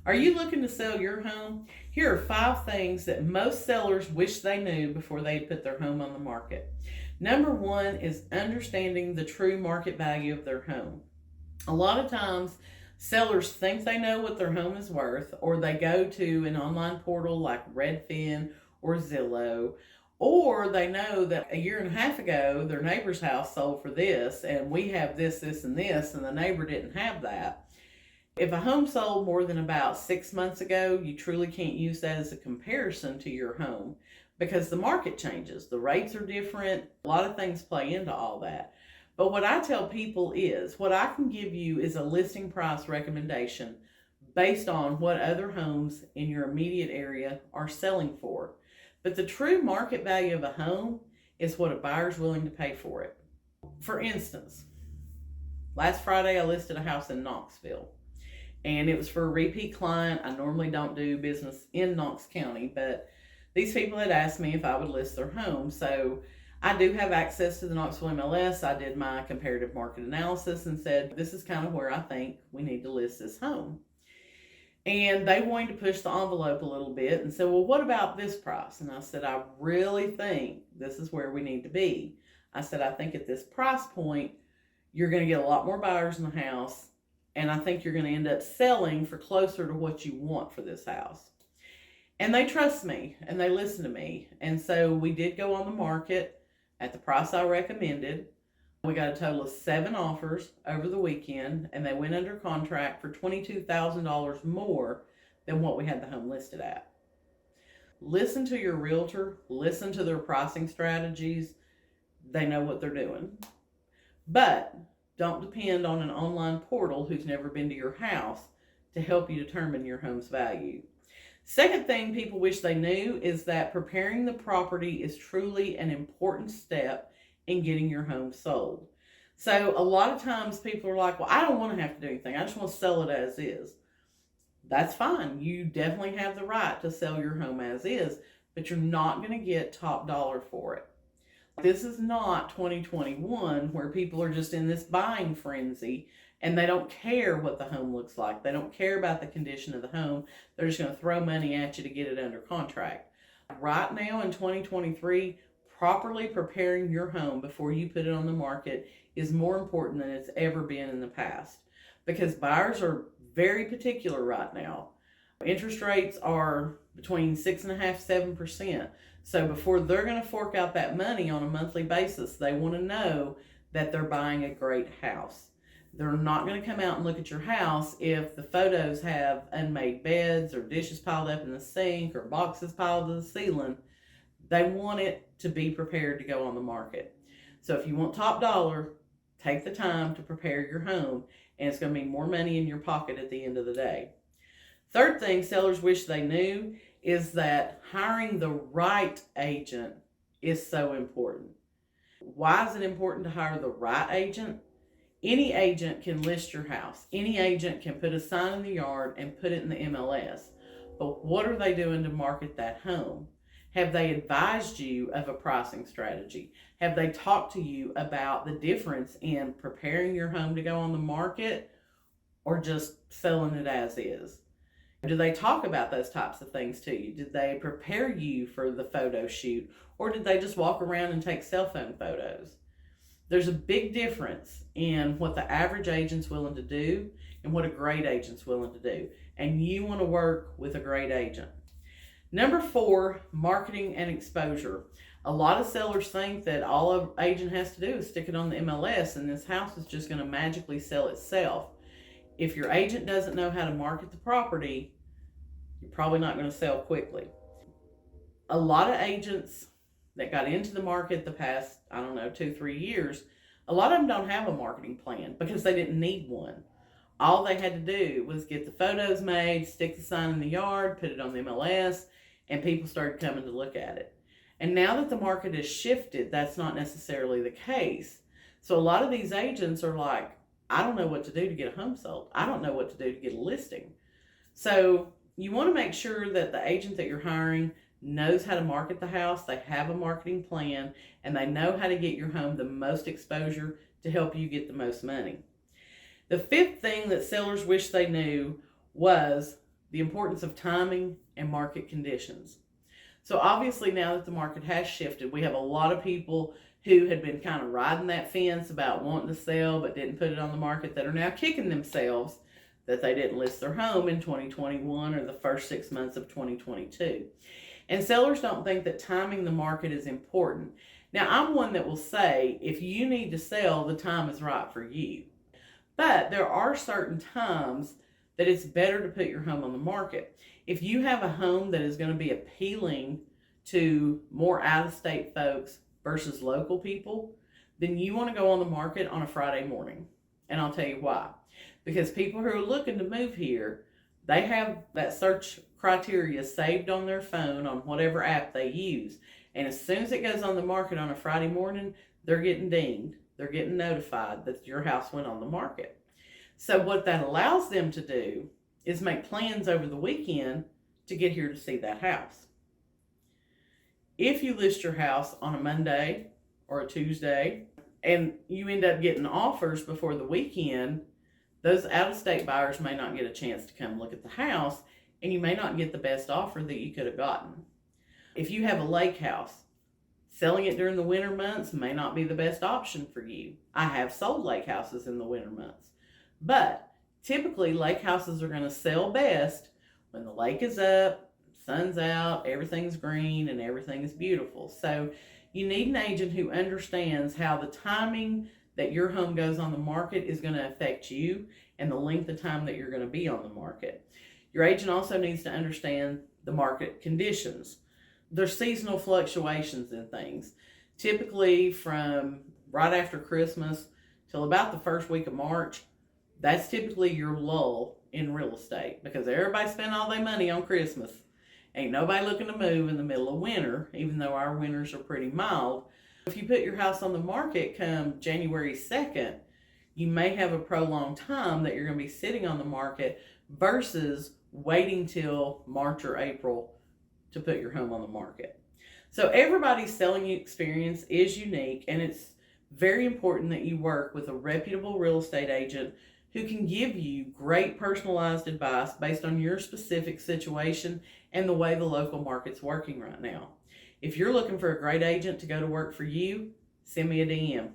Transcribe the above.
Are you looking to sell your home? Here are 5 things that most sellers wish they knew before they put their home on the market. Number one is understanding the true market value of their home. A lot of times, sellers think they know what their home is worth, or they go to an online portal like Redfin or Zillow, or they know that a year and a half ago their neighbor's house sold for this, and we have this, this, and this, and the neighbor didn't have that. If a home sold more than about 6 months ago, you truly can't use that as a comparison to your home because the market changes. The rates are different. A lot of things play into all that. But what I tell people is what I can give you is a listing price recommendation based on what other homes in your immediate area are selling for. But the true market value of a home is what a buyer's willing to pay for it. For instance, last Friday I listed a house in Knoxville, and it was for a repeat client. I normally don't do business in Knox County, but these people had asked me if I would list their home. So I do have access to the Knoxville MLS. I did my comparative market analysis and said, this is kind of where I think we need to list this home. And they wanted to push the envelope a little bit and said, well, what about this price? And I said, I really think this is where we need to be. I said, I think at this price point, you're going to get a lot more buyers in the house. And I think you're going to end up selling for closer to what you want for this house. And they trust me and they listen to me. And so we did go on the market at the price I recommended. We got a total of 7 offers over the weekend, and they went under contract for $22,000 more than what we had the home listed at. Listen to your realtor, listen to their pricing strategies. They know what they're doing. But don't depend on an online portal who's never been to your house to help you determine your home's value. Second thing people wish they knew is that preparing the property is truly an important step in getting your home sold. So a lot of times people are like, well, I don't want to have to do anything. I just want to sell it as is. That's fine. You definitely have the right to sell your home as is, but you're not going to get top dollar for it. This is not 2021 where people are just in this buying frenzy and they don't care what the home looks like. They don't care about the condition of the home. They're just going to throw money at you to get it under contract. Right now in 2023, properly preparing your home before you put it on the market is more important than it's ever been in the past, because buyers are very particular right now. Interest rates are between 6.5–7%. So before they're going to fork out that money on a monthly basis, they want to know that they're buying a great house. They're not going to come out and look at your house if the photos have unmade beds or dishes piled up in the sink or boxes piled to the ceiling. They want it to be prepared to go on the market. So if you want top dollar, take the time to prepare your home, and it's going to mean more money in your pocket at the end of the day. Third thing sellers wish they knew is that hiring the right agent is so important. Why is it important to hire the right agent? Any agent can list your house. Any agent can put a sign in the yard and put it in the MLS. But what are they doing to market that home? Have they advised you of a pricing strategy? Have they talked to you about the difference in preparing your home to go on the market or just selling it as is? Do they talk about those types of things to you? Did they prepare you for the photo shoot, or did they just walk around and take cell phone photos? There's a big difference in what the average agent's willing to do and what a great agent's willing to do. And you want to work with a great agent. Number 4, marketing and exposure. A lot of sellers think that all an agent has to do is stick it on the MLS and this house is just going to magically sell itself. If your agent doesn't know how to market the property, you're probably not going to sell quickly. A lot of agents that got into the market the past, 2-3 years, a lot of them don't have a marketing plan because they didn't need one. All they had to do was get the photos made, stick the sign in the yard, put it on the MLS, and people started coming to look at it. And now that the market has shifted, that's not necessarily the case. So a lot of these agents are like, I don't know what to do to get a home sold. I don't know what to do to get a listing. So you want to make sure that the agent that you're hiring knows how to market the house, they have a marketing plan, and they know how to get your home the most exposure to help you get the most money. The 5th thing that sellers wish they knew was the importance of timing and market conditions. So obviously now that the market has shifted, we have a lot of people who had been kind of riding that fence about wanting to sell but didn't put it on the market that are now kicking themselves that they didn't list their home in 2021 or the first 6 months of 2022. And sellers don't think that timing the market is important. Now, I'm one that will say if you need to sell, the time is right for you. But there are certain times that it's better to put your home on the market. If you have a home that is going to be appealing to more out-of-state folks versus local people, then you want to go on the market on a Friday morning. And I'll tell you why. Because people who are looking to move here, they have that search criteria saved on their phone on whatever app they use. And as soon as it goes on the market on a Friday morning, they're getting dinged. They're getting notified that your house went on the market. So what that allows them to do is make plans over the weekend to get here to see that house. If you list your house on a Monday or a Tuesday and you end up getting offers before the weekend, those out-of-state buyers may not get a chance to come look at the house, and you may not get the best offer that you could have gotten. If you have a lake house, selling it during the winter months may not be the best option for you. I have sold lake houses in the winter months. But typically, lake houses are going to sell best when the lake is up, sun's out, everything's green, and everything is beautiful. So you need an agent who understands how the timing that your home goes on the market is going to affect you and the length of time that you're going to be on the market. Your agent also needs to understand the market conditions. There's seasonal fluctuations in things. Typically from right after Christmas till about the first week of March, that's typically your lull in real estate because everybody spent all their money on Christmas. Ain't nobody looking to move in the middle of winter, even though our winters are pretty mild. If you put your house on the market come January 2nd, you may have a prolonged time that you're going to be sitting on the market versus waiting till March or April to put your home on the market. So everybody's selling experience is unique, and it's very important that you work with a reputable real estate agent who can give you great personalized advice based on your specific situation and the way the local market's working right now. If you're looking for a great agent to go to work for you, send me a DM.